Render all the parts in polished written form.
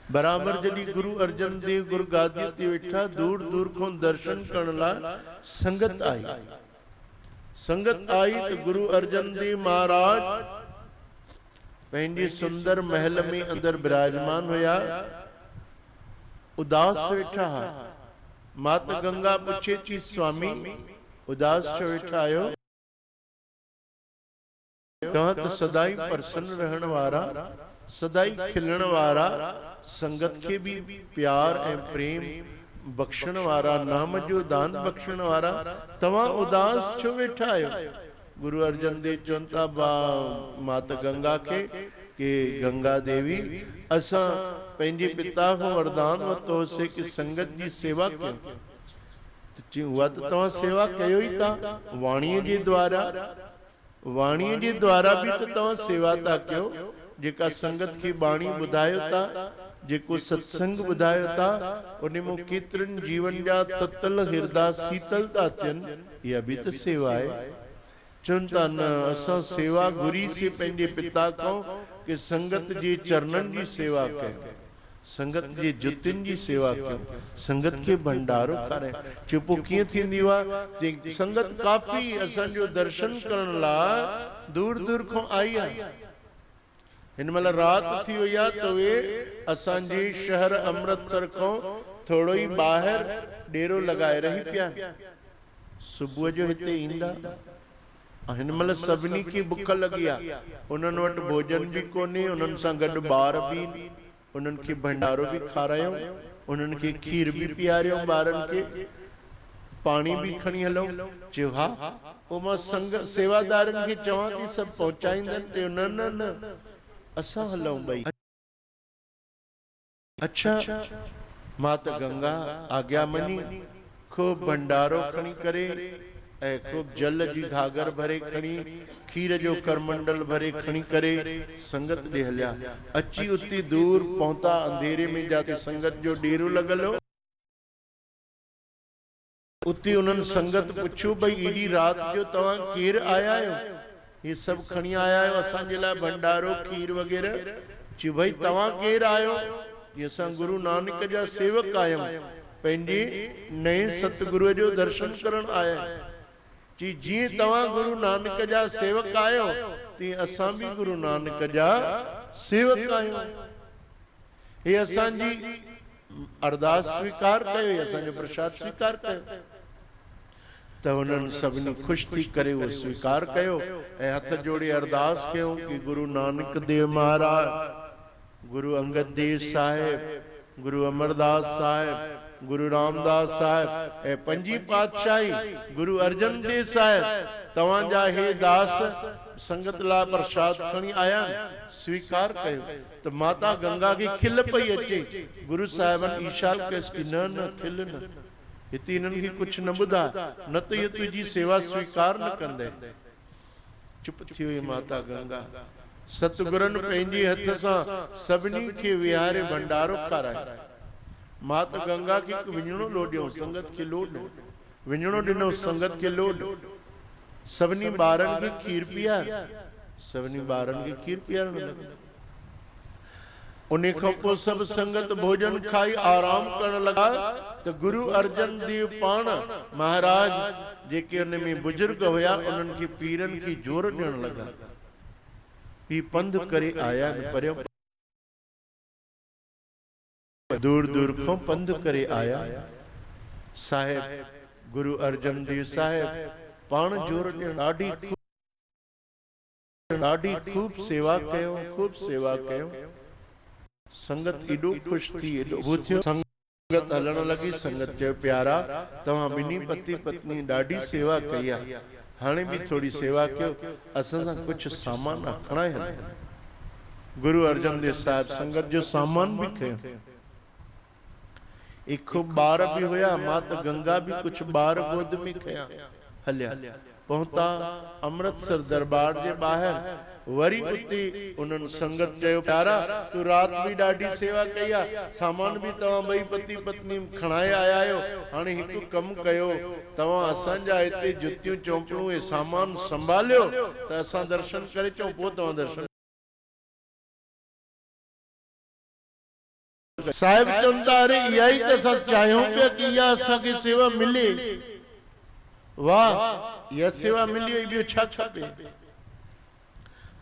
बराबर जॾहिं गुरु अर्जन देव गुरु गादी ते वेठा, दूर दूर को दर्शन करण लाइ संगत आई। संगत आई तो गुरु अर्जन देव महाराज पंहिंजे सुंदर महल में अंदर विराजमान हुया, उदास वेठा। माता गंगा पूछे थी, स्वामी उदास छो वेठा आयो? तव्हां तो सदाई प्रसन्न रहण वारा, सदाई खिलण वारा, संगत के भी प्यार ए प्रेम बख्शण वारा, नाम जो दान बख्शण वारा, तव्हां उदास छो वेठा आयो? गुरु अर्जन देव चवंता बा माता गंगा के कि गंगा देवी असां पंहिंजे पिता को वरदान वरितो से कि संगत जी सेवा कयूं। हुआ तो तव्हां सेवा कयो ई था, वाणीअ जे द्वारा, वाणीअ जे द्वारा भी तो तव्हां सेवा था कयो। जेका संगत की बाणी ॿुधायो था, जेको सत्संग ॿुधायो था, उन में केतिरनि जीवन जा ततल हृदय शीतल था थियनि, इहा भी तो सेवा है। चवनि था न असां सेवा घुरी से पंहिंजे पिता को कि संगत जे चरणनि जी सेवा कयूं, संगत जे जुतियुनि जी सेवा कयूं, संगत के भंडारो खारायूं। चुप कीअं थींदी आहे? संगत काफ़ी असांजो दर्शन करण लाइ दूर दूर खां आई आहे। हिन महिल रात थी वई आहे तो वे असांजे शहर अमृतसर को थोड़ो ही ॿाहिरि डेरो लगाए रही पिया। सुबुह जो हिते ईंदा, हिन महिल सभिनी खे बुख लगी आहे, उन्हनि वटि भोजन भी कोन्हे, उन्हनि सां गॾु ॿार भी, उन्हनि खे भंडारो भी खारायो, उन्हनि खे खीर भी पीआरियो, ॿारनि खे पानी भी खणी हलो। चयो हा, पोइ मां संग सेवादारनि खे चवां थी सभु पहुचाईंदनि। ते न न न असां हलूं ॿई। अच्छा, माता गंगा आज्ञा मनी, खूब भंडारो खणी करे ऐं खूब जल जी घागर भरे खणी, खीर जो करमंडल भरे खणी करे संगत दे हलिया। अची उती दूर पहुता, अंधेरे में जाते संगत जो डेरो लगल हो। उती उन्हनि संगत पुछो, भाई एडी रात जो तव्हां केर आया आहियो? ये सब खणी आया आहियो असांजे लाइ भंडारो खीर वग़ैरह? चयो भाई तव्हां केर आहियो? ये असां गुरु नानक जा सेवक आहियूं, पंहिंजे नए सतगुरु जो दर्शन करण आया आहियूं। जी जीअं तव्हां गुरु नानक जा सेवक आहियो, तीअं असां भी गुरु नानक जा सेवक आहियूं। हे असांजी अरदास स्वीकार कयो, हे असांजो प्रसाद स्वीकार कयो। त उन्हनि सभिनी ख़ुशि थी करे वो स्वीकार कयो ऐं हथ जोड़े अरदास कयूं कि गुरु नानक देव महाराज, गुरु अंगद देव साहिब, गुरु अमरदास साहिब, गुरु रामदास साहिब ऐं पंजी पातशाही गुरु अर्जन देव साहिब, तव्हां जा हे दास संगत ला प्रसाद खणी आया, स्वीकार कयो। तो माता गंगा की खिल पई अचे। गुरु साहिबन इशारो कयसि कि न न खिल न, हिते इन्हनि खे कुछ न ॿुधा, न त ये तुझी सेवा स्वीकार न कंदे। चुप थी वई माता गंगा। सतगुरनि पंहिंजे हथ सां सभिनी खे विहारे भंडारो खारायो। माता गंगा के विञणो लोॾियो, संगत के लोॾ विञणो ॾिनो, संगत के लोॾ। सभिनी ॿारनि खे खीर पीआर, सभिनी ॿारनि खे खीर पीआरण लॻा। उन्हीं खां पोइ सभु संगत भोजन खाई आराम करण लगा। तो गुरु अर्जन देव पाण महाराज जेके उन में बुजुर्ग हुया, उन्हनि खे पीरनि खे जोर ॾियण लगा। पी पंध करे आया परियों, दूर दूर को पंध करे आया। साहिब गुरु अर्जन देव साहिब पाण जोर ॾियण, ॾाढी खूब सेवा कयो, खूब सेवा कयो। संगत एडो खुश थी, एडो बुथियो। संगत हलण लगी। संगत चयो प्यारा तव्हां ॿिन्ही पति पत्नी ॾाढी सेवा कई आहे, हाणे भी थोड़ी सेवा कयो, असां सां कुछ सामान खणाए हलो। गुरु अर्जन देव साहिब संगत जो सामान भी खयो। एक खूब ॿार भी हुया, माता गंगा भी कुछ ॿार गोद में खया हलिया। पहुता अमृतसर दरबार जे ॿाहिर। वरी उते उन्हनि संगत चयो प्यारा तू रात भी ॾाढी सेवा कई आहे, सामान भी तव्हां ॿई पति पत्नी खणाए आया आहियो। हाणे हिकु कमु कयो, तव्हां असांजा हिते जुतियूं चौपड़ूं ऐं सामान संभालियो त असां दर्शन करे अचूं, पोइ तव्हां दर्शन कई। साहिब चवंदा अरे इहा ई त असां चाहियूं पिया कि इहा असांखे सेवा मिले। वाह, इहा सेवा मिली वई, ॿियो छा खपे।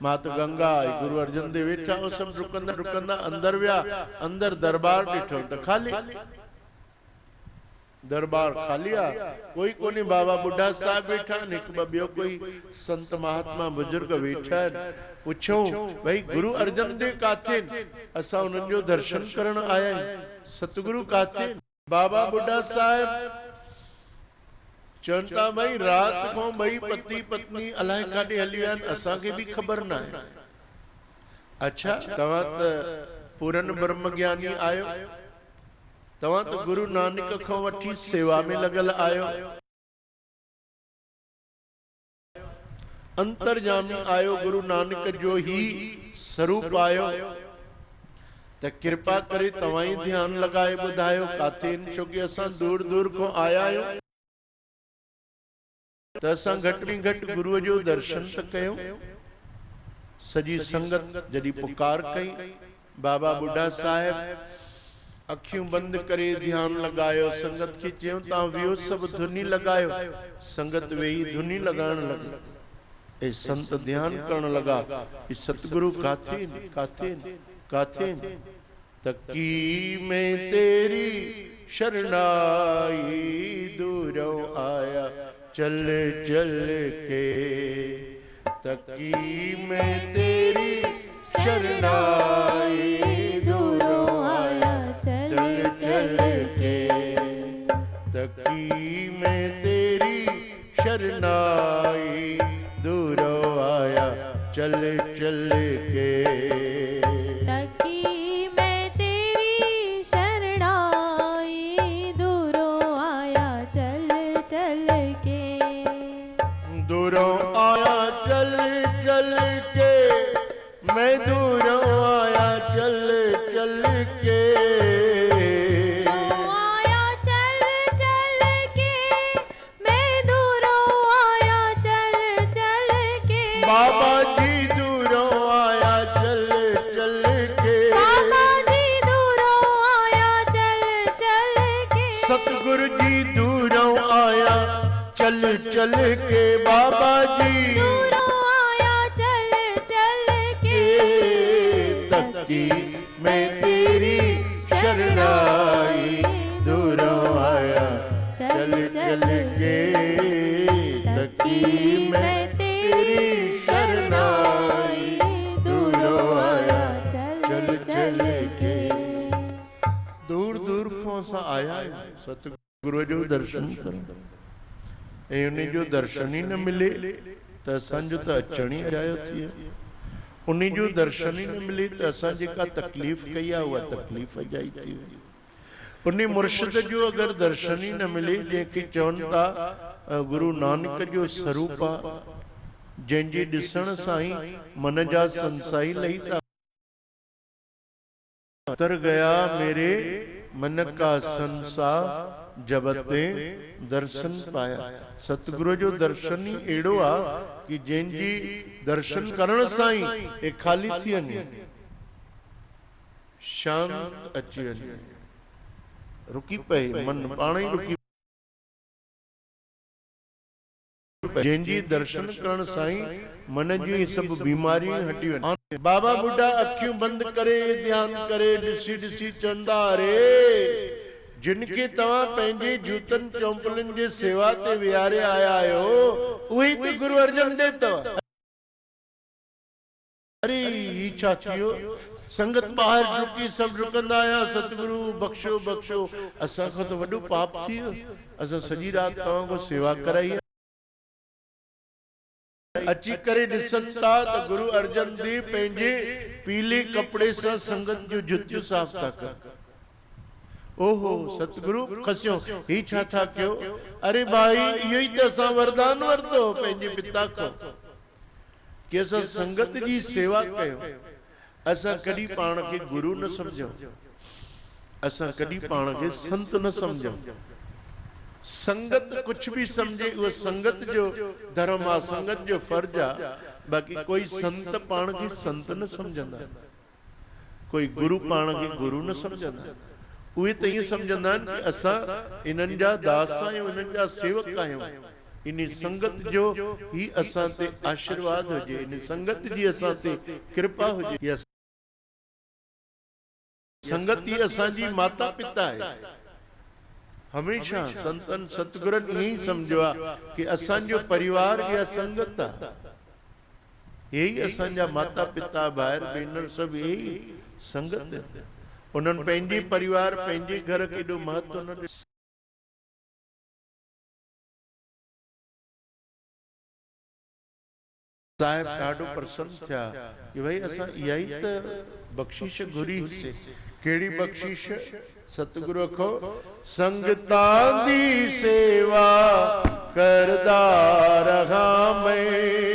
मात गंगा गुरु अर्जन देव वेठा हो, सब रुकंदा रुकंदा अंदर विया। अंदर दरबार ॾिठो त खाली, दरबार खाली आ, कोई कोनी। बाबा बुढ़ा साहब वेठा, हिक ॿियो कोई संत महात्मा बुजुर्ग वेठा। पुछो भाई गुरु अर्जन देव काथे? असां उन्हनि जो दर्शन करण आया आहियूं। सतगुरु काथे? बाबा बुढ़ा साहब चवंदा भाई रात को भई पति पत्नी अलाए काॾे हली विया आहिनि, असांखे बि ख़बर न आहे। अच्छा, तव्हां त पूरन ब्रह्म ज्ञानी आहियो, तव्हां त गुरु नानक खां वठी सेवा में लॻल आहियो, अंतर्जामी आहियो, गुरु नानक जो ही स्वरूप आहियो, त कृपा करे तव्हां ई ध्यान लॻाए ॿुधायो काथे आहिनि, छोकी असां दूर दूर खां आया आहियूं। त असां घटि में घटि गुरुअ जो दर्शन त कयूं। सॼी संगत जॾहिं पुकार कई, बाबा बुढ़ा साहिब अखियूं बंदि करे ध्यान लॻायो। संगत खे चयूं तव्हां वियो, सभु धुनी लॻायो। संगत वेही धुनी लॻाइण लॻी। ऐं संत ध्यान करण लॻा कि सतगुरु काथे काथे काथे। तकी में तेरी शरणाई दूरों आया चल चल के, तकी में तेरी शरणाई दूरों आया चल चल के, तकी में तेरी शरणाई दूरों आया चल चल के। दूरों आया चल चल के, मैं दूरों आया चल चल के, आया चल चल के, मैं दूरों आया चल चल के। बाबा जी दूरों आया चल चल के, बाबा जी दूरों आया चल चल के। सतगुरु जी दूरों आया चल चल के, बाबा जी दूरों आया चल चल के। तकी मैं तेरी शरणाई दूरों आया चल चल के, तकी मैं तेरी शरणाई दूरों आया चल चल के। दूर दूर खां असां आया आहियूं सतगुरु जो दर्शन करण। ऐं उन जो दर्शन ही न मिले त असांजो त अचण ही अजायो थी वियो। उन जो दर्शन ही न मिले त असां जेका तकलीफ़ कई आहे उहा तकलीफ़ अजाई थी वई। उन मुर्शिद जो अगरि दर्शन ही न मिले, जंहिंखे चवनि था गुरु नानक जो स्वरूप आहे, जंहिंजे ॾिसण सां ई मन जा संसाई लही था। उतर गया मेरे मन का संसार जब ते दर्शन पाया। सतगुरु जो दर्शन ही एड़ो आ कि जंहिंजी दर्शन करण सां ई खाली थी वञे, शांत अची वञे, रुकी पए, मन पाण ही रुकी। जंहिंजी दर्शन करण सां ई मन जी सभु बीमारियूं हटी वञे। बाबा बुढ़ा अखियूं बंदि करे ध्यान करे ॾिसी ॾिसी चवंदा अरे जिनके तव्हां पंहिंजे जूतन चौंपलनि जे सेवा ते विहारे आया आहियो, उहे त गुरु अर्जन देव अथव। अरे ही छा थियो? संगत ॿाहिरि रुकी, सभु रुकंदा आया, सतगुरु बख़्शो बख़्शो, असां खां त वॾो पाप थी वियो, असां सॼी राति तव्हां खां सेवा कराई। अची करे ॾिसनि था त गुरु अर्जन देव पंहिंजे पीले कपिड़े सां संगत जो जुतियूं साफ़ था कनि। ओहो सतगुरु खसियो, ही छा था कयो? अरे भाई इहो ई त असां वरदान वरितो पंहिंजे पिता खां कि असां संगत जी सेवा कयूं। असां कॾहिं पाण खे गुरु न सम्झूं, असां कॾहिं पाण खे संत न सम्झूं। संगत कुछ भी समझे वो संगत जो धर्म आ, संगत जो फर्ज आ, बाकी कोई संत पाण खे संत न समझंदा। कोई गुरु पाण खे गुरु न सम्झंदा, उहे त ईअं सम्झंदा आहिनि कि असां इन्हनि जा दास आहियूं, इन्हनि जा सेवक आहियूं। इन संगत जो ही असां ते आशीर्वाद हुजे, इन संगत जी असां ते कृपा हुजे। इहा संगत ही असांजी माता पिता है। हमेशा संतन सतगुरन यही समझो कि असांजो परिवार या संगत आहे, यही असांजा माता पिता भाइर भेनर सब यही संगत है। उन्हनि पंहिंजे परिवार पंहिंजे घर खे एॾो महत्व न ॾिनो। साहिब ॾाढो प्रसन्न थिया कि भाई असां इहा ई त बख़्शिश घुरीसीं। कहिड़ी बख़्शिश? सतगुरु खो संगतां दी सेवा करदा रहा मैं।